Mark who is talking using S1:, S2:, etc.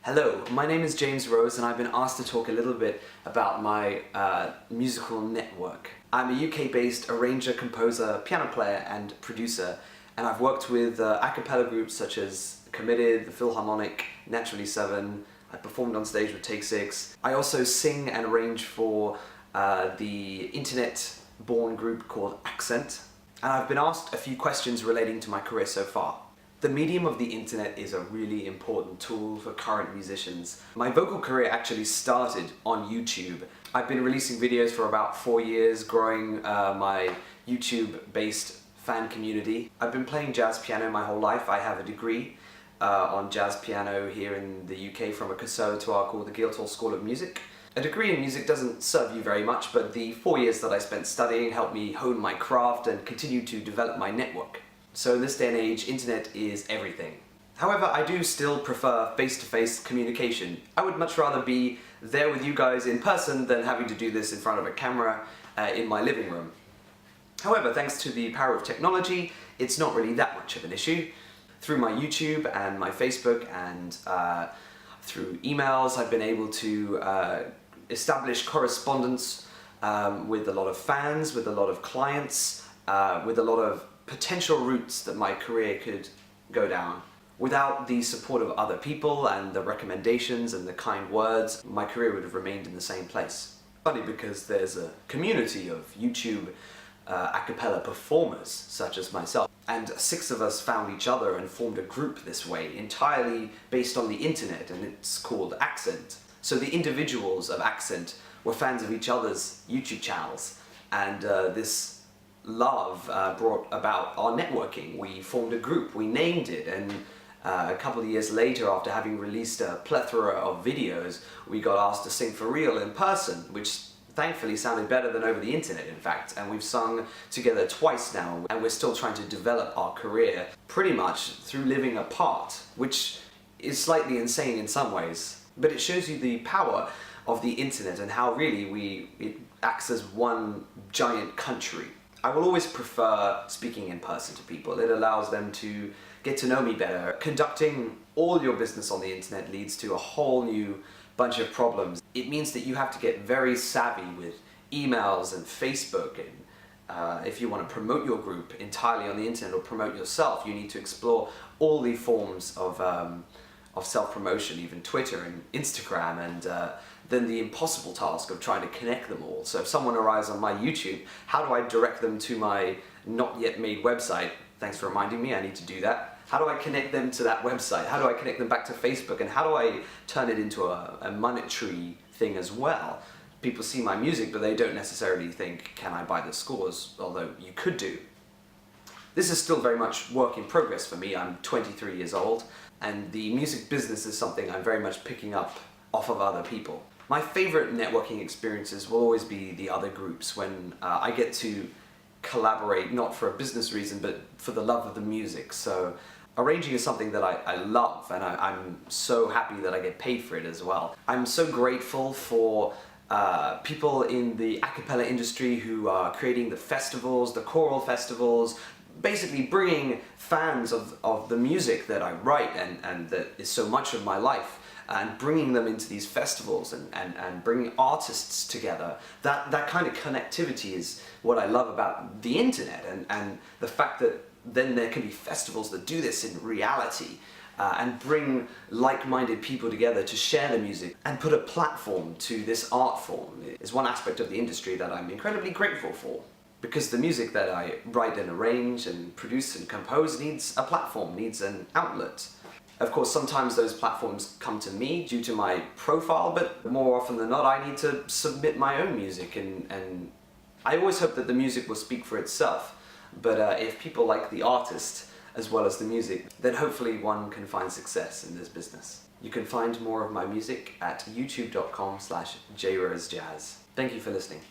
S1: Hello, my name is James Rose and I've been asked to talk a little bit about my musical network. I'm a UK-based arranger, composer, piano player and producer, and I've worked with a cappella groups such as Committed, the Philharmonic, Naturally 7. I performed on stage with Take 6. I also sing and arrange for the internet-born group called Accent, and I've been asked a few questions relating to my career so far. The medium of the internet is a really important tool for current musicians. My vocal career actually started on YouTube. I've been releasing videos for about 4 years, growing my YouTube-based fan community. I've been playing jazz piano my whole life. I have a degree on jazz piano here in the UK from a conservatoire called the Guildhall School of Music. A degree in music doesn't serve you very much, but the 4 years that I spent studying helped me hone my craft and continue to develop my network. So in this day and age, internet is everything. However, I do still prefer face-to-face communication. I would much rather be there with you guys in person than having to do this in front of a camera in my living room. However, thanks to the power of technology, it's not really that much of an issue. Through my YouTube and my Facebook and through emails, I've been able to establish correspondence with a lot of fans, with a lot of clients, with a lot of potential routes that my career could go down. Without the support of other people and the recommendations and the kind words, my career would have remained in the same place. Funny because there's a community of YouTube a cappella performers such as myself, and 6 of us found each other and formed a group this way, entirely based on the internet, and it's called Accent. So the individuals of Accent were fans of each other's YouTube channels, and this love brought about our networking. We formed a group, we named it, and a couple of years later, after having released a plethora of videos, we got asked to sing for real in person, which thankfully sounded better than over the internet, in fact, and we've sung together twice now, and we're still trying to develop our career pretty much through living apart, which is slightly insane in some ways, but it shows you the power of the internet and how really it acts as one giant country. I will always prefer speaking in person to people. It allows them to get to know me better. Conducting all your business on the internet leads to a whole new bunch of problems. It means that you have to get very savvy with emails and Facebook, and if you want to promote your group entirely on the internet or promote yourself, you need to explore all the forms of self-promotion, even Twitter and Instagram, and then the impossible task of trying to connect them all. So if someone arrives on my YouTube, how do I direct them to my not yet made website? Thanks for reminding me, I need to do that. How do I connect them to that website? How do I connect them back to Facebook? And how do I turn it into a monetary thing as well? People see my music, but they don't necessarily think, can I buy the scores? Although you could do. This is still very much work in progress for me. I'm 23 years old, and the music business is something I'm very much picking up off of other people. My favorite networking experiences will always be the other groups, when I get to collaborate, not for a business reason, but for the love of the music. So arranging is something that I love, and I'm so happy that I get paid for it as well. I'm so grateful for people in the a cappella industry who are creating the festivals, the choral festivals, basically bringing fans of the music that I write and that is so much of my life, and bringing them into these festivals and bringing artists together. That kind of connectivity is what I love about the internet, and the fact that then there can be festivals that do this in reality and bring like-minded people together to share the music and put a platform to this art form is one aspect of the industry that I'm incredibly grateful for. Because the music that I write and arrange and produce and compose needs a platform, needs an outlet. Of course, sometimes those platforms come to me due to my profile, but more often than not I need to submit my own music, and I always hope that the music will speak for itself. But if people like the artist as well as the music, then hopefully one can find success in this business. You can find more of my music at youtube.com/jrosejazz. Thank you for listening.